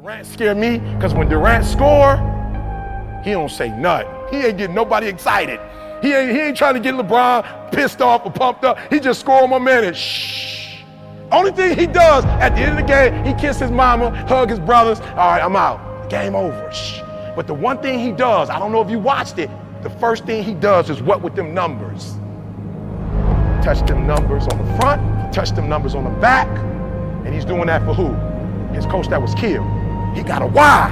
Durant scared me because when Durant score, he don't say nothing. He ain't getting nobody excited. He ain't trying to get LeBron pissed off or pumped up. He just score on my man and shh. Only thing he does at the end of the game, he kiss his mama, hug his brothers. All right, I'm out. Game over. Shh. But the one thing he does, I don't know if you watched it, the first thing he does is what with them numbers? Touch them numbers on the front, touch them numbers on the back, and he's doing that for who? His coach that was killed. He got a why.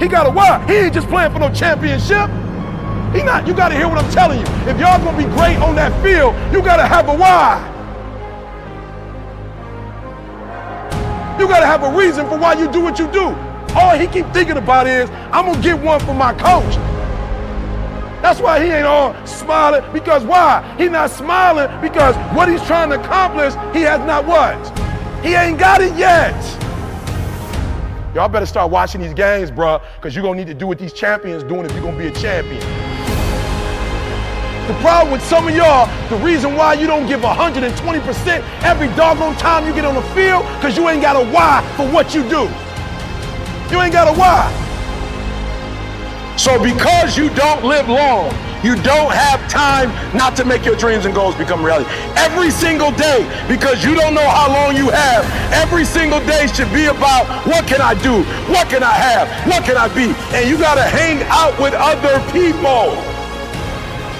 He got a why. He ain't just playing for no championship. He not. You got to hear what I'm telling you. If y'all gonna be great on that field, you got to have a why. You got to have a reason for why you do what you do. All he keep thinking about is, I'm gonna get one for my coach. That's why he ain't all smiling, because why? He not smiling because what he's trying to accomplish, he has not what? He ain't got it yet. Y'all better start watching these games, bruh, because you're gonna need to do what these champions doing if you're gonna be a champion. The problem with some of y'all, the reason why you don't give 120% every doggone time you get on the field, because you ain't got a why for what you do. You ain't got a why. So because you don't live long, you don't have time not to make your dreams and goals become reality. Every single day, because you don't know how long you have, every single day should be about what can I do? What can I have? What can I be? And you gotta hang out with other people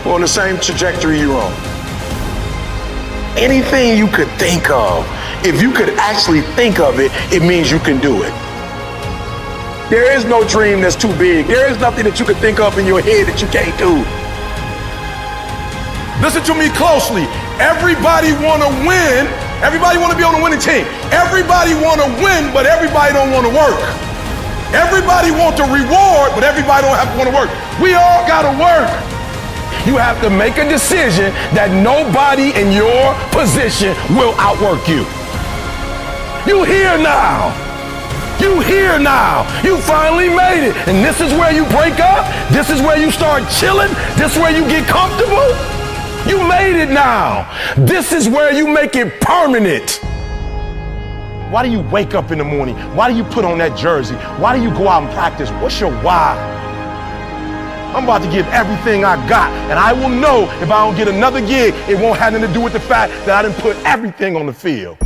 who are on the same trajectory you're on. Anything you could think of, if you could actually think of it, it means you can do it. There is no dream that's too big. There is nothing that you could think of in your head that you can't do. Listen to me closely. Everybody want to win. Everybody want to be on a winning team. Everybody want to win, but everybody don't want to work. Everybody want the reward, but everybody don't have to want to work. We all got to work. You have to make a decision that nobody in your position will outwork you. You here now. You here now. You finally made it. And this is where you break up. This is where you start chilling. This is where you get comfortable. You made it now. This is where you make it permanent. Why do you wake up in the morning? Why do you put on that jersey? Why do you go out and practice? What's your why? I'm about to give everything I got, and I will know if I don't get another gig, it won't have nothing to do with the fact that I didn't put everything on the field.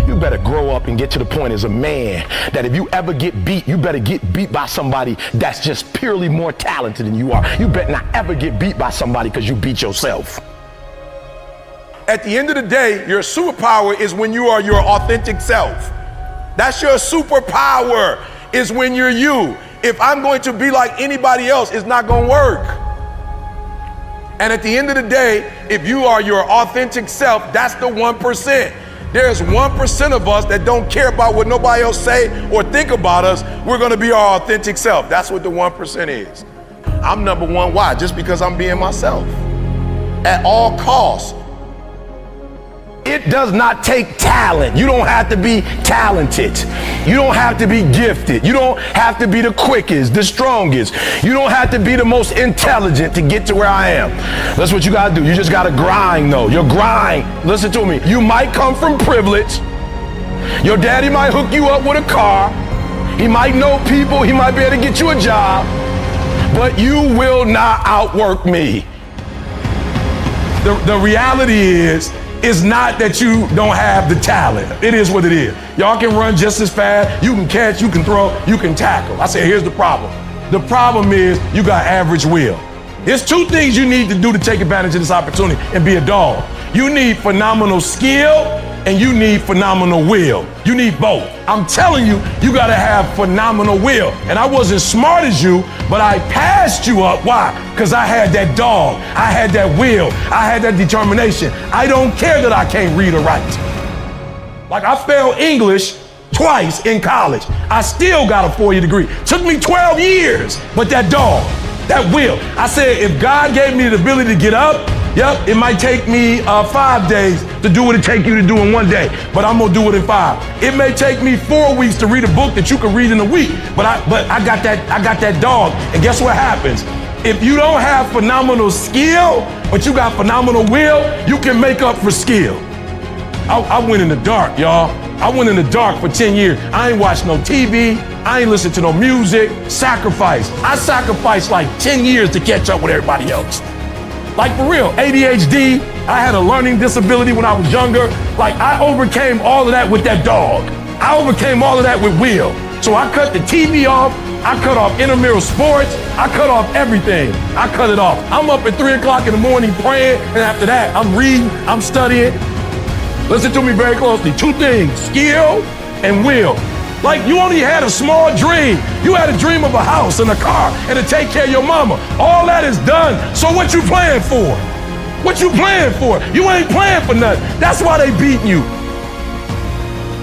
You better grow up and get to the point as a man that if you ever get beat, you better get beat by somebody that's just purely more talented than you are. You better not ever get beat by somebody because you beat yourself. At the end of the day, your superpower is when you are your authentic self. That's your superpower, is when you're you. If I'm going to be like anybody else, it's not going to work. And at the end of the day, if you are your authentic self, that's the 1%. There's 1% of us that don't care about what nobody else say or think about us. We're going to be our authentic self. That's what the 1% is. I'm number one. Why? Just because I'm being myself at all costs. It does not take talent. You don't have to be talented. You don't have to be gifted. You don't have to be the quickest, the strongest. You don't have to be the most intelligent to get to where I am. That's what you gotta do. You just gotta grind though. Your grind, listen to me. You might come from privilege. Your daddy might hook you up with a car. He might know people. He might be able to get you a job. But you will not outwork me. The reality is, it's not that you don't have the talent. It is what it is. Y'all can run just as fast. You can catch, you can throw, you can tackle. I say, here's the problem. The problem is you got average will. There's two things you need to do to take advantage of this opportunity and be a dog. You need phenomenal skill and you need phenomenal will. You need both. I'm telling you, you gotta have phenomenal will. And I wasn't smart as you, but I passed you up. Why? Because I had that dog. I had that will. I had that determination. I don't care that I can't read or write. Like I failed English twice in college. I still got a 4-year degree. Took me 12 years, but that dog, that will. I said, if God gave me the ability to get up, yep, it might take me 5 days to do what it take you to do in 1 day, but I'm gonna do it in 5. It may take me 4 weeks to read a book that you can read in a week, but I got that dog. And guess what happens? If you don't have phenomenal skill, but you got phenomenal will, you can make up for skill. I went in the dark, y'all. I went in the dark for 10 years. I ain't watched no TV. I ain't listened to no music. Sacrifice. I sacrificed like 10 years to catch up with everybody else. Like for real, ADHD, I had a learning disability when I was younger. Like I overcame all of that with that dog. I overcame all of that with Will. So I cut the TV off. I cut off intramural sports. I cut off everything. I cut it off. I'm up at 3 o'clock in the morning praying, and after that, I'm reading, I'm studying. Listen to me very closely. 2 things, skill and will. Like you only had a small dream. You had a dream of a house and a car and to take care of your mama. All that is done. So what you playing for? What you playing for? You ain't playing for nothing. That's why they beating you.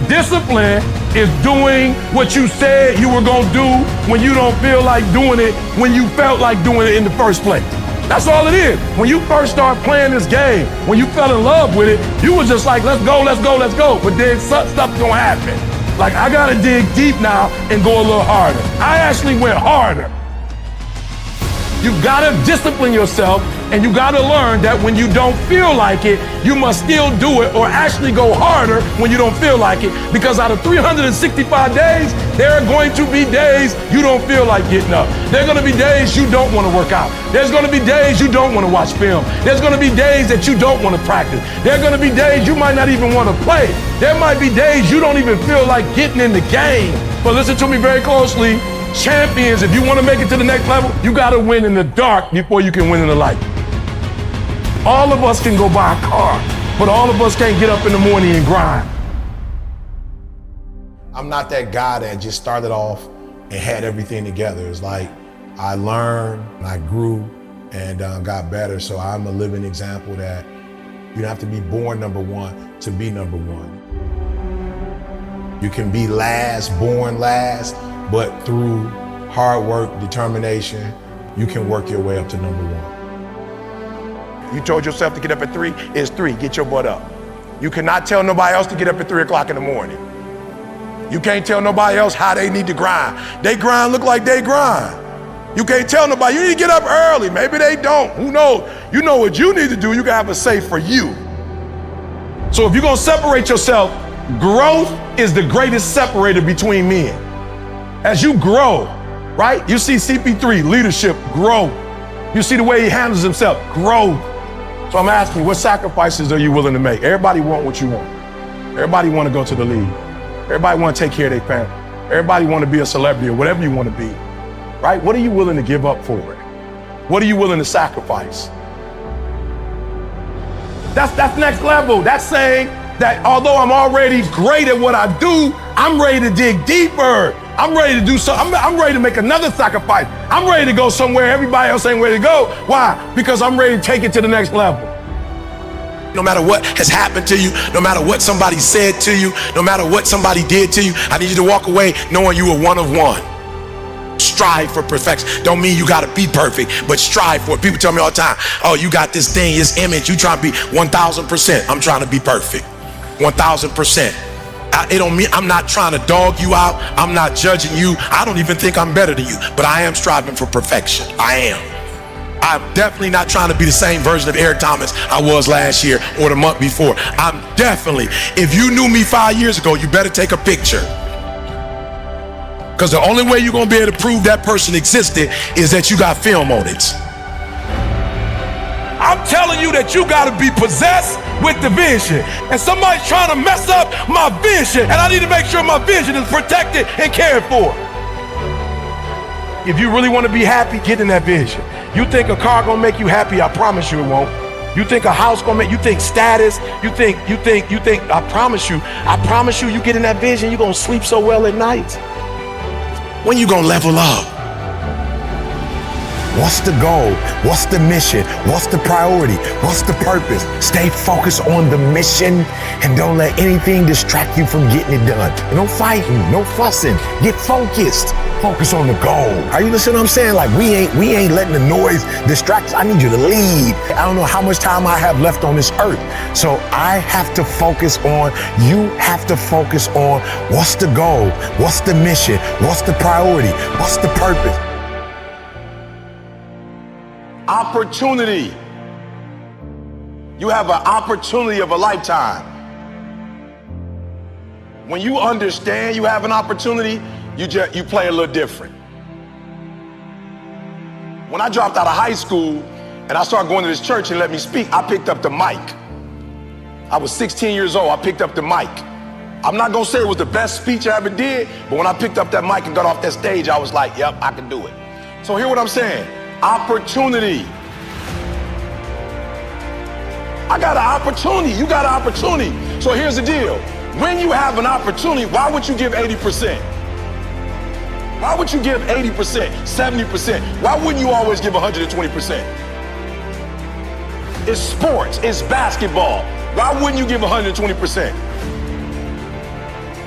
Discipline is doing what you said you were gonna do when you don't feel like doing it when you felt like doing it in the first place. That's all it is. When you first started playing this game, when you fell in love with it, you was just like, let's go, let's go, let's go. But then stuff's gonna happen. Like I gotta dig deep now and go a little harder. I actually went harder. You gotta discipline yourself, and you gotta learn that when you don't feel like it, you must still do it or actually go harder when you don't feel like it. Because out of 365 days, there are going to be days you don't feel like getting up. There are gonna be days you don't wanna work out. There's gonna be days you don't wanna watch film. There's gonna be days that you don't wanna practice. There are gonna be days you might not even wanna play. There might be days you don't even feel like getting in the game. But listen to me very closely. Champions, if you want to make it to the next level, you got to win in the dark before you can win in the light. All of us can go buy a car, but all of us can't get up in the morning and grind. I'm not that guy that just started off and had everything together. It's like I learned, I grew, and got better. So I'm a living example that you don't have to be born number one to be number one. You can be last, born last, but through hard work, determination, you can work your way up to number one. You told yourself to get up at 3, it's 3, get your butt up. You cannot tell nobody else to get up at 3 o'clock in the morning. You can't tell nobody else how they need to grind. They grind look like they grind. You can't tell nobody, you need to get up early. Maybe they don't, who knows? You know what you need to do, you gotta have a say for you. So if you're gonna separate yourself, growth is the greatest separator between men. As you grow, right? You see CP3, leadership, grow. You see the way he handles himself, grow. So I'm asking you, what sacrifices are you willing to make? Everybody want what you want. Everybody want to go to the league. Everybody want to take care of their family. Everybody want to be a celebrity or whatever you want to be, right? What are you willing to give up for it? What are you willing to sacrifice? That's next level. That's saying that although I'm already great at what I do, I'm ready to dig deeper. I'm ready to do something. I'm ready to make another sacrifice. I'm ready to go somewhere everybody else ain't ready to go. Why? Because I'm ready to take it to the next level. No matter what has happened to you, no matter what somebody said to you, no matter what somebody did to you, I need you to walk away knowing you are one of one. Strive for perfection. Don't mean you gotta be perfect, but strive for it. People tell me all the time, oh, you got this thing, this image, you trying to be 1,000%. I'm trying to be perfect. 1,000%. It don't mean I'm not trying to dog you out. I'm not judging you. I don't even think I'm better than you, but I am striving for perfection. I am. I'm definitely not trying to be the same version of Eric Thomas I was last year or the month before. I'm definitely, if you knew me 5 years ago, you better take a picture. Because the only way you're gonna be able to prove that person existed is that you got film on it. I'm telling you that you gotta be possessed with the vision. And somebody's trying to mess up my vision, and I need to make sure my vision is protected and cared for. If you really wanna be happy, get in that vision. You think a car gonna make you happy, I promise you it won't. You think a house gonna make you think status, you think, I promise you, you get in that vision, you're gonna sleep so well at night. When you gonna level up? What's the goal? What's the mission? What's the priority? What's the purpose? Stay focused on the mission and don't let anything distract you from getting it done. No fighting, no fussing. Get focused. Focus on the goal. Are you listening to what I'm saying? Like we ain't letting the noise distract us. I need you to lead. I don't know how much time I have left on this earth. So I have to focus on, you have to focus on what's the goal? What's the mission? What's the priority? What's the purpose? Opportunity. You have an opportunity of a lifetime. When you understand you have an opportunity, you play a little different. When I dropped out of high school and I started going to this church and let me speak, I picked up the mic. I was 16 years old, I picked up the mic. I'm not gonna say it was the best speech I ever did, but when I picked up that mic and got off that stage, I was like, yep, I can do it. So hear what I'm saying, opportunity. I got an opportunity, you got an opportunity. So here's the deal, when you have an opportunity, why would you give 80%? Why would you give 80%, 70%? Why wouldn't you always give 120%? It's sports, it's basketball. Why wouldn't you give 120%?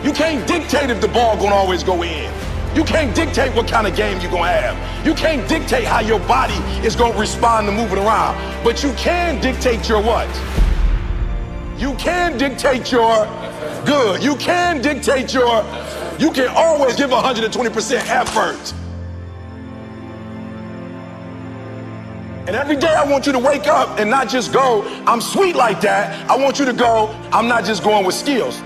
You can't dictate if the ball gonna always go in. You can't dictate what kind of game you're gonna have. You can't dictate how your body is gonna respond to moving around. But you can dictate your what? You can dictate your good. You can dictate your, you can always give 120% effort. And every day I want you to wake up and not just go, I'm sweet like that. I want you to go, I'm not just going with skills.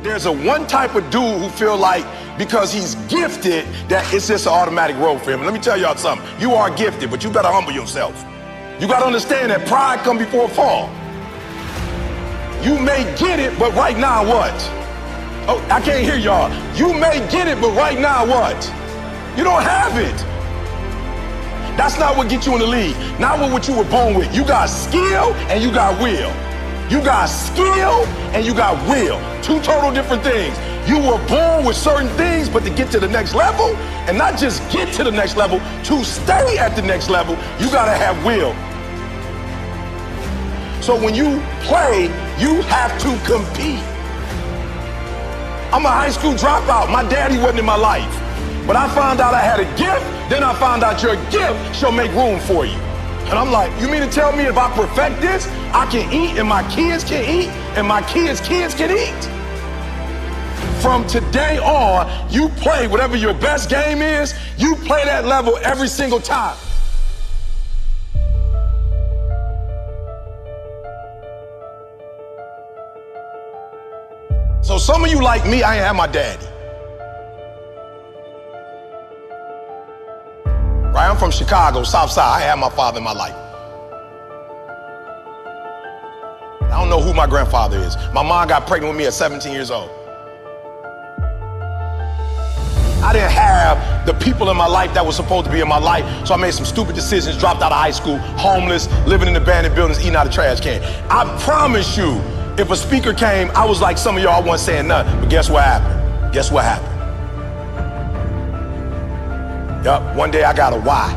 There's a one type of dude who feel like because he's gifted that it's just an automatic road for him. And let me tell y'all something. You are gifted, but you better humble yourself. You got to understand that pride comes before a fall. You may get it, but right now what? Oh, I can't hear y'all. You may get it, but right now what? You don't have it. That's not what gets you in the league. Not what you were born with. You got skill and you got will. You got skill and you got will. Two total different things. You were born with certain things, but to get to the next level, and not just get to the next level, to stay at the next level, you gotta have will. So when you play, you have to compete. I'm a high school dropout. My daddy wasn't in my life. But I found out I had a gift, then I found out your gift shall make room for you. And I'm like, you mean to tell me if I perfect this, I can eat and my kids can eat and my kids' kids can eat? From today on, you play whatever your best game is, you play that level every single time. So some of you like me, I ain't have my daddy. Right, I'm from Chicago, South Side. I ain't had my father in my life. I don't know who my grandfather is. My mom got pregnant with me at 17 years old. I didn't have the people in my life that were supposed to be in my life, so I made some stupid decisions, dropped out of high school, homeless, living in abandoned buildings, eating out of trash can. I promise you, if a speaker came, I was like some of y'all, I wasn't saying nothing, but guess what happened? Guess what happened? Yup, one day I got a why.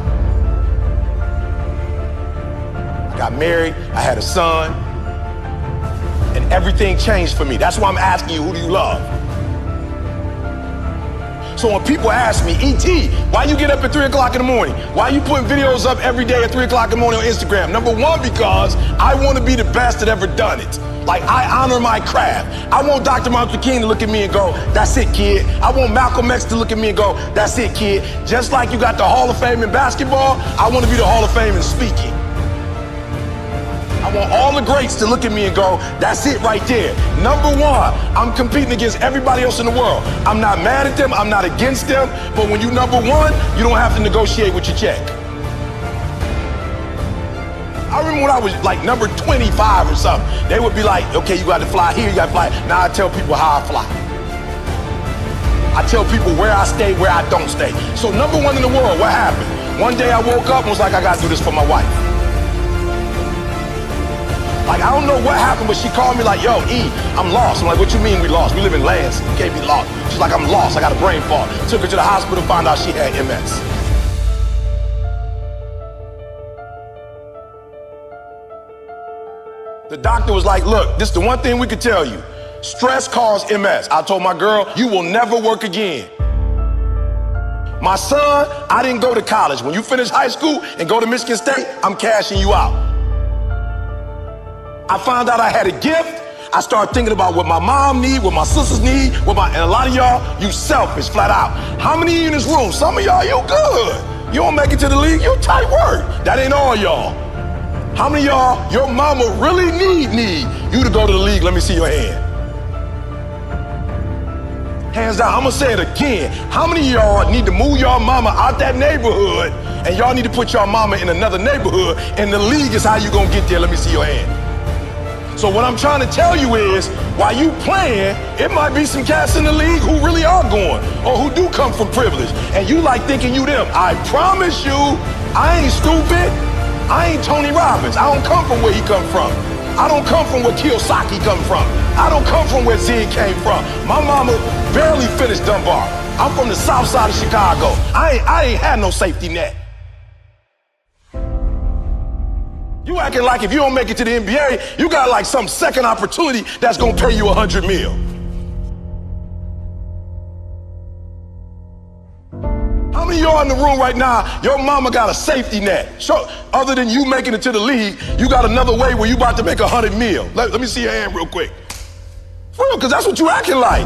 I got married, I had a son, and everything changed for me. That's why I'm asking you, who do you love? So when people ask me, E.T., why you get up at 3 o'clock in the morning? Why you putting videos up every day at 3 o'clock in the morning on Instagram? Number one, because I want to be the best that ever done it. Like, I honor my craft. I want Dr. Martin Luther King to look at me and go, that's it, kid. I want Malcolm X to look at me and go, that's it, kid. Just like you got the Hall of Fame in basketball, I want to be the Hall of Fame in speaking. I want all the greats to look at me and go, that's it right there. Number one, I'm competing against everybody else in the world. I'm not mad at them, I'm not against them, but when you number one, you don't have to negotiate with your check. I remember when I was like number 25 or something, they would be like, okay, you got to fly here, you got to fly. Now I tell people how I fly. I tell people where I stay, where I don't stay. So number one in the world, what happened? One day I woke up and was like, I got to do this for my wife. Like, I don't know what happened, but she called me like, yo, E, I'm lost. I'm like, what you mean we lost? We live in Lansing, you can't be lost. She's like, I'm lost, I got a brain fog. Took her to the hospital, found out she had MS. The doctor was like, look, this is the one thing we could tell you. Stress caused MS. I told my girl, you will never work again. My son, I didn't go to college. When you finish high school and go to Michigan State, I'm cashing you out. I found out I had a gift. I started thinking about what my mom need, what my sisters need, and a lot of y'all, you selfish, flat out. How many of you in this room? Some of y'all, you good. You don't make it to the league, you tight work. That ain't all y'all. How many of y'all, your mama really need you to go to the league? Let me see your hand. Hands down, I'm gonna say it again. How many of y'all need to move your mama out that neighborhood and y'all need to put your mama in another neighborhood and the league is how you gonna get there? Let me see your hand. So what I'm trying to tell you is, while you playing, it might be some cats in the league who really are going or who do come from privilege and you like thinking you them. I promise you, I ain't stupid. I ain't Tony Robbins. I don't come from where he come from. I don't come from where Kiyosaki come from. I don't come from where Zig came from. My mama barely finished Dunbar. I'm from the south side of Chicago. I ain't had no safety net. You acting like if you don't make it to the NBA, you got like some second opportunity that's gonna pay you $100 million. How many of y'all in the room right now, your mama got a safety net? So, other than you making it to the league, you got another way where you about to make $100 million. Let me see your hand real quick. For real, because that's what you acting like.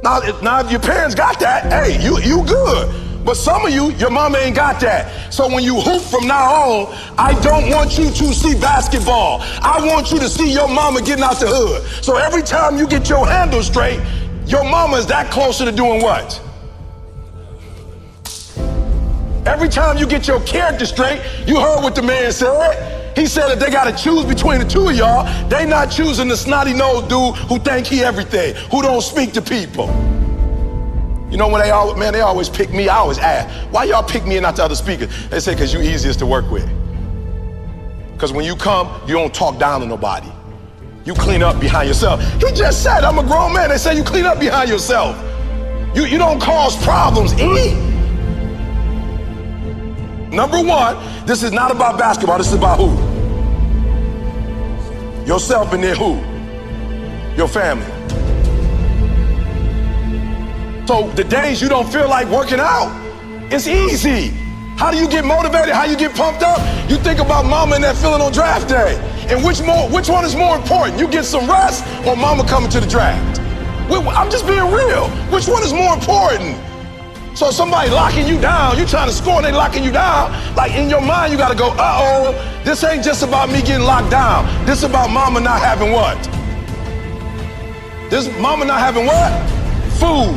Now, if your parents got that, hey, you good. But some of you, your mama ain't got that. So when you hoop from now on, I don't want you to see basketball. I want you to see your mama getting out the hood. So every time you get your handle straight, your mama is that closer to doing what? Every time you get your character straight, you heard what the man said. He said that they gotta choose between the two of y'all. They not choosing the snotty-nosed dude who think he everything, who don't speak to people. You know when they always pick me, I always ask, why y'all pick me and not the other speakers? They say, cause you easiest to work with. Cause when you come, you don't talk down to nobody. You clean up behind yourself. He just said, I'm a grown man. They say you clean up behind yourself. You don't cause problems, E. Number one, this is not about basketball, this is about who? Yourself and then who? Your family. So the days you don't feel like working out, it's easy. How do you get motivated? How you get pumped up? You think about mama and that feeling on draft day. And which one is more important? You get some rest or mama coming to the draft? I'm just being real. Which one is more important? So somebody locking you down, you trying to score and they locking you down, like in your mind you gotta go, uh-oh, this ain't just about me getting locked down. This is about mama not having what? This mama not having what? Food.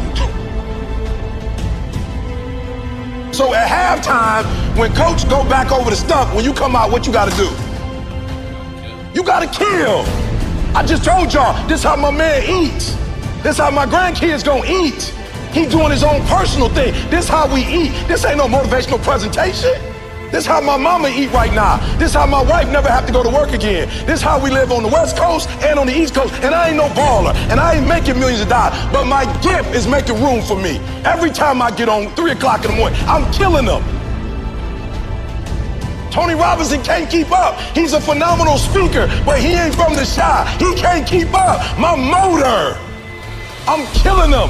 So at halftime, when coach go back over the stuff, when you come out, what you gotta do? You gotta kill. I just told y'all, this how my man eats. This how my grandkids gonna eat. He doing his own personal thing. This how we eat. This ain't no motivational presentation. This how my mama eat right now. This how my wife never have to go to work again. This how we live on the West Coast and on the East Coast. And I ain't no baller. And I ain't making millions of dollars. But my gift is making room for me. Every time I get on 3 o'clock in the morning, I'm killing them. Tony Robinson can't keep up. He's a phenomenal speaker, but he ain't from the Chi. He can't keep up. My motor, I'm killing them.